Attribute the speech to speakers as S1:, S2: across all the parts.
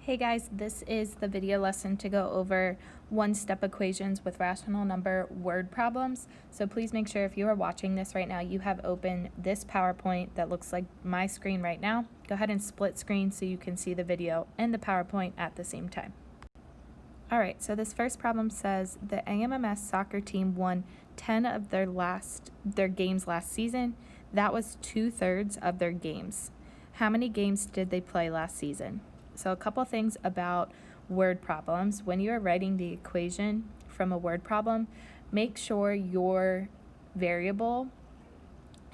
S1: Hey guys, this is the video lesson to go over one-step equations with rational number word problems. So please make sure if you are watching this right now, you have open this PowerPoint that looks like my screen right now. Go ahead and split screen so you can see the video and the PowerPoint at the same time. All right, so this first problem says the AMMS soccer team won 10 of their games last season. That was 2/3 of their games. How many games did they play last season? So a couple things about word problems. When you are writing the equation from a word problem, make sure your variable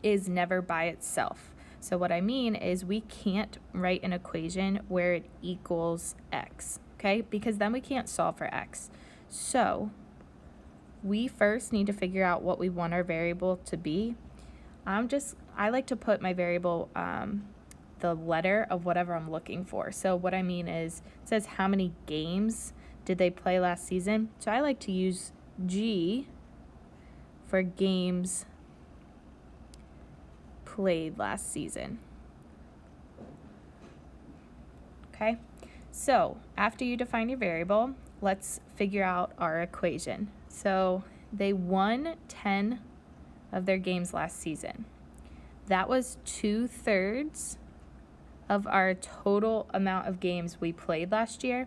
S1: is never by itself. So what I mean is we can't write an equation where it equals x, okay? Because then we can't solve for x. So we first need to figure out what we want our variable to be. I like to put my variable the letter of whatever I'm looking for. So what I mean is, it says how many games did they play last season. So I like to use G for games played last season. Okay, so after you define your variable, let's figure out our equation. So they won 10 of their games last season. That was 2/3 of our total amount of games we played last year.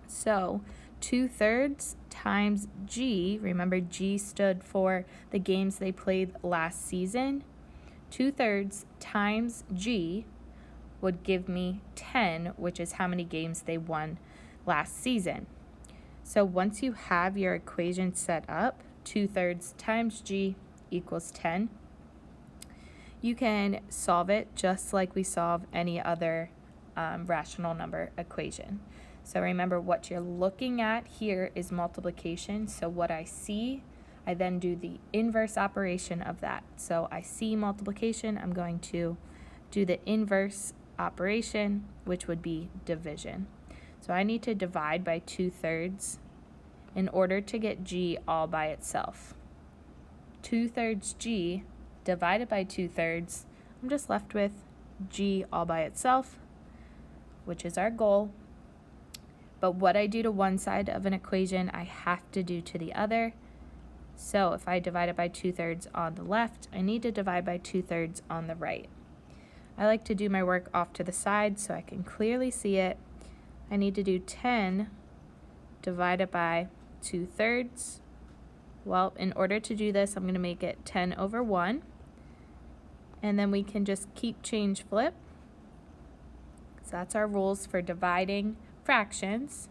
S1: So 2/3 times G, remember G stood for the games they played last season. 2/3 times G would give me 10, which is how many games they won last season. So once you have your equation set up, 2/3 times G equals 10. You can solve it just like we solve any other rational number equation. So remember, what you're looking at here is multiplication. So what I see, I then do the inverse operation of that. So I see multiplication, I'm going to do the inverse operation, which would be division. So I need to divide by 2/3 in order to get G all by itself. 2/3 G divided by 2/3, I'm just left with G all by itself, which is our goal. But what I do to one side of an equation, I have to do to the other. So if I divide it by 2/3 on the left, I need to divide by 2/3 on the right. I like to do my work off to the side so I can clearly see it. I need to do 10 divided by 2/3. Well, in order to do this, I'm going to make it 10 over 1. And then we can just keep change flip. So that's our rules for dividing fractions.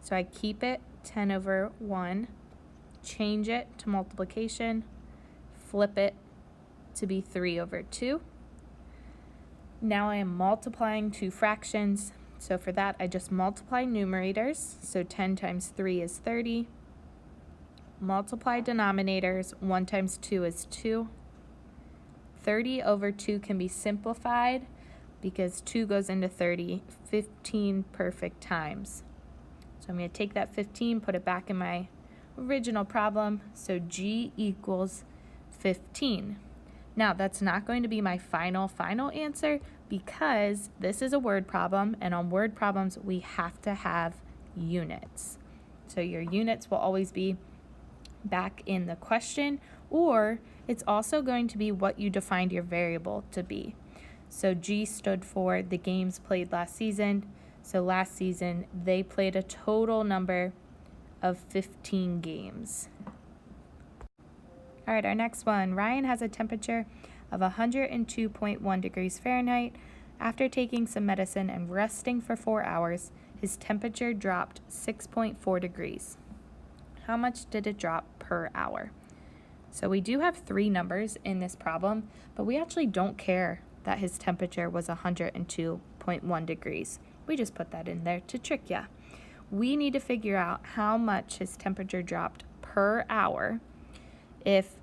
S1: So I keep it 10 over 1, change it to multiplication, flip it to be 3 over 2. Now I am multiplying two fractions. So for that, I just multiply numerators. So 10 times 3 is 30. Multiply denominators. 1 times 2 is 2. 30 over 2 can be simplified because 2 goes into 30 15 perfect times. So I'm going to take that 15, put it back in my original problem. So G equals 15. Now that's not going to be my final answer because this is a word problem, and on word problems we have to have units. So your units will always be back in the question, or it's also going to be what you defined your variable to be. So G stood for the games played last season. So last season they played a total number of 15 games. All right, our next one. Ryan has a temperature of 102.1 degrees Fahrenheit. After taking some medicine and resting for 4 hours, his temperature dropped 6.4 degrees. How much did it drop per hour? So we do have 3 numbers in this problem, but we actually don't care that his temperature was 102.1 degrees. We just put that in there to trick ya. We need to figure out how much his temperature dropped per hour if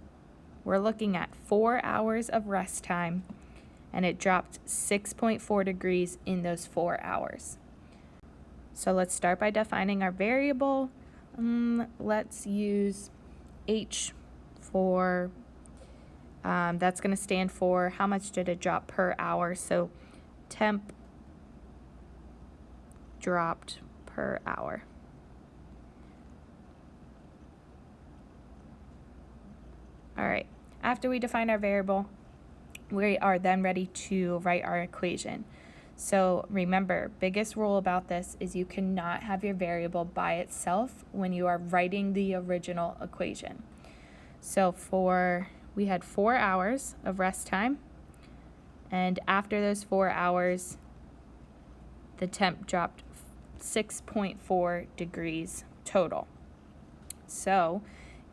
S1: we're looking at 4 hours of rest time and it dropped 6.4 degrees in those 4 hours. So let's start by defining our variable. Let's use H for, that's going to stand for how much did it drop per hour. So temp dropped per hour. All right, after we define our variable, we are then ready to write our equation. So remember, biggest rule about this is you cannot have your variable by itself when you are writing the original equation. So we had 4 hours of rest time, and after those 4 hours, the temp dropped 6.4 degrees total. So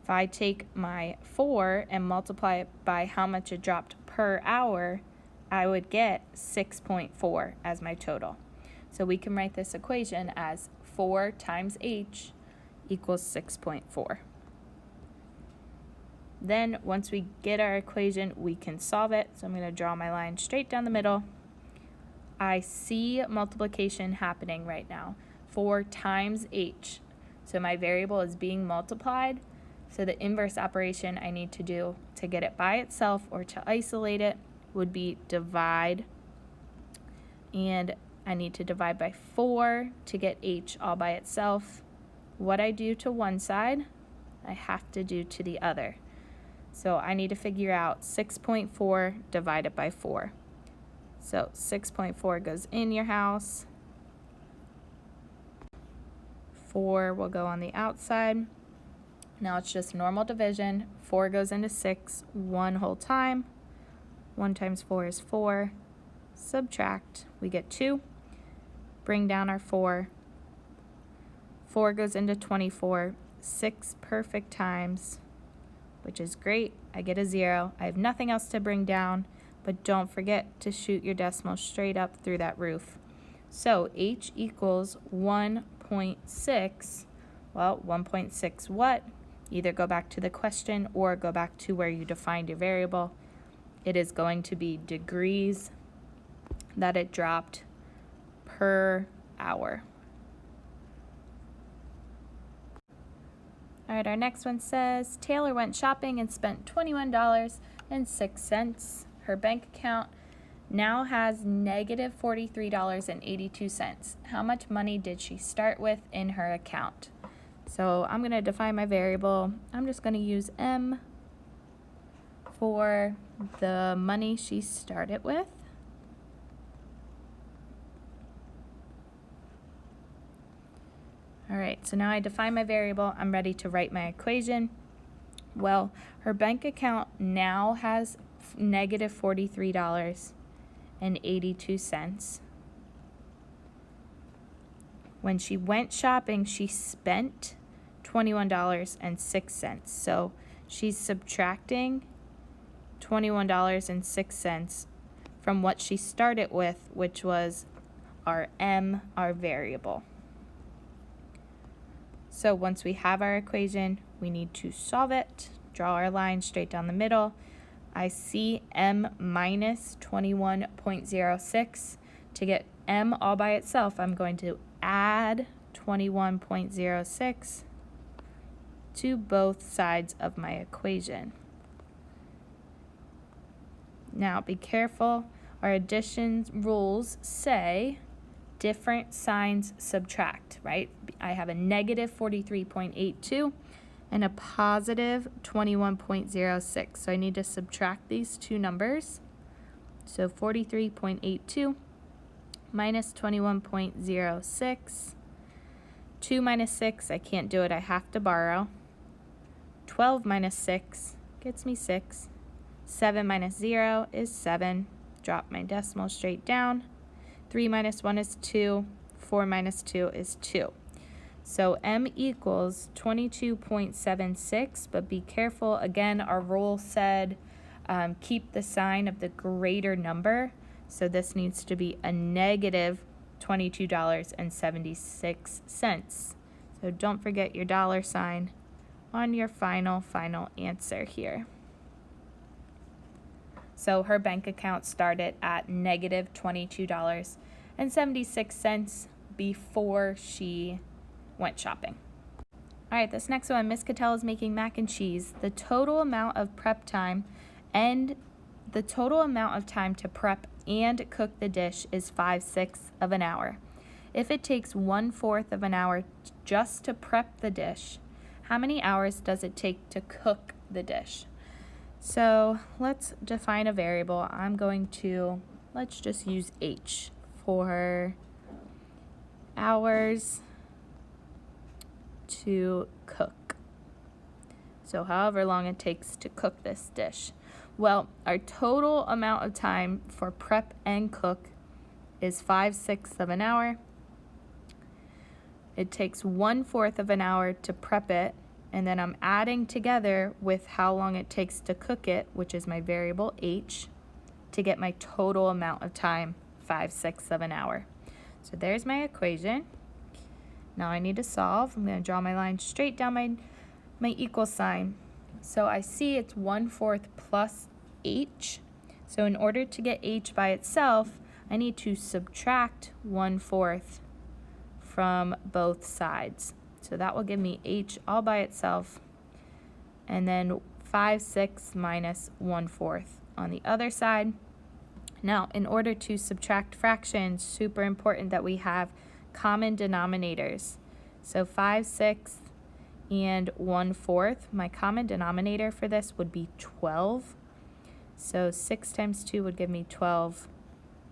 S1: if I take my 4 and multiply it by how much it dropped per hour, I would get 6.4 as my total. So we can write this equation as 4 times h equals 6.4. Then once we get our equation, we can solve it. So I'm going to draw my line straight down the middle. I see multiplication happening right now. 4 times h. So my variable is being multiplied. So the inverse operation I need to do to get it by itself or to isolate it would be divide. And I need to divide by 4 to get h all by itself. What I do to one side, I have to do to the other. So I need to figure out 6.4 divided by 4. So 6.4 goes in your house. 4 will go on the outside. Now it's just normal division. 4 goes into 6 one whole time. 1 times 4 is 4. Subtract, we get 2. Bring down our 4. 4 goes into 24. 6 perfect times, which is great. I get a 0. I have nothing else to bring down, but don't forget to shoot your decimal straight up through that roof. So h equals 1.6. Well, 1.6 what? Either go back to the question or go back to where you defined your variable. It is going to be degrees that it dropped per hour. All right, our next one says, Taylor went shopping and spent $21.06. Her bank account now has negative $43.82. How much money did she start with in her account? So I'm going to define my variable. I'm just going to use M for the money she started with. All right, so now I define my variable. I'm ready to write my equation. Well, her bank account now has negative $43.82. When she went shopping, she spent $21.06. So she's subtracting $21.06 from what she started with, which was our M, our variable. So once we have our equation, we need to solve it, draw our line straight down the middle. I see M minus 21.06. To get M all by itself, I'm going to add 21.06 to both sides of my equation. Now be careful, our addition rules say different signs subtract, right? I have a negative 43.82 and a positive 21.06. So I need to subtract these two numbers. So 43.82 minus 21.06. 2 minus 6, I can't do it, I have to borrow. 12 minus 6 gets me 6. 7 minus 0 is 7. Drop my decimal straight down. 3 minus 1 is 2. 4 minus 2 is 2. So M equals 22.76, but be careful. Again, our rule said keep the sign of the greater number. So this needs to be a negative $22.76. So don't forget your dollar sign on your final answer here. So her bank account started at negative $22.76 before she went shopping. All right, this next one, Miss Cattell is making mac and cheese. The total amount of prep time and the total amount of time to prep and cook the dish is 5/6 of an hour. If it takes 1/4 of an hour just to prep the dish, how many hours does it take to cook the dish? So let's define a variable. Let's just use H for hours to cook. So however long it takes to cook this dish. Well, our total amount of time for prep and cook is 5/6 of an hour. It takes 1/4 of an hour to prep it, and then I'm adding together with how long it takes to cook it, which is my variable H, to get my total amount of time, 5/6 of an hour. So there's my equation. Now I need to solve. I'm going to draw my line straight down my equal sign. So I see it's 1/4 plus H. So in order to get H by itself, I need to subtract 1/4 from both sides. So that will give me H all by itself, and then 5/6 minus 1/4 on the other side. Now, in order to subtract fractions, super important that we have common denominators. So 5/6 and 1/4, my common denominator for this would be 12. So 6 times 2 would give me 12.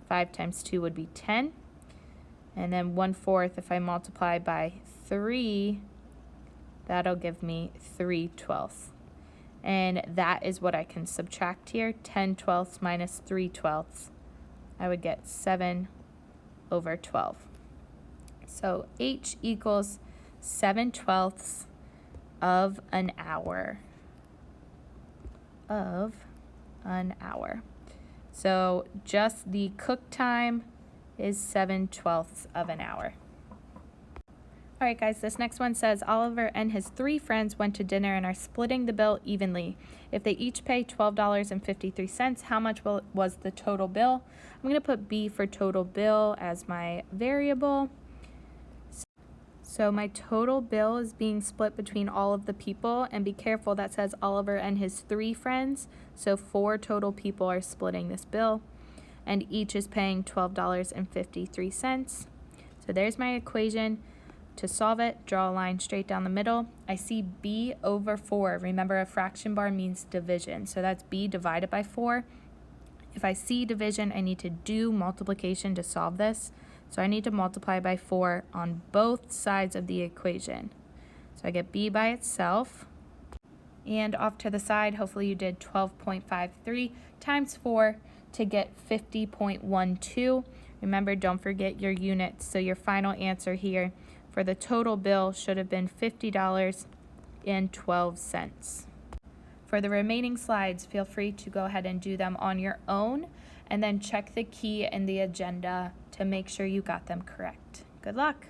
S1: 5 times 2 would be 10. And then 1/4, if I multiply by 3, that'll give me 3/12. And that is what I can subtract here. 10/12 minus 3/12. I would get 7/12. So H equals 7/12 of an hour. So just the cook time is 7/12 of an hour. All right, guys, this next one says Oliver and his 3 friends went to dinner and are splitting the bill evenly. If they each pay $12.53, how much was the total bill? I'm going to put B for total bill as my variable. So my total bill is being split between all of the people, and be careful, that says Oliver and his 3 friends. So 4 total people are splitting this bill, and each is paying $12.53. So there's my equation. To solve it, draw a line straight down the middle. I see B over 4. Remember, a fraction bar means division. So that's B divided by 4. If I see division, I need to do multiplication to solve this. So I need to multiply by 4 on both sides of the equation. So I get B by itself. And off to the side, hopefully you did 12.53 times 4 to get 50.12. Remember, don't forget your units. So your final answer here for the total bill should have been $50.12. For the remaining slides, feel free to go ahead and do them on your own, and then check the key in the agenda to make sure you got them correct. Good luck.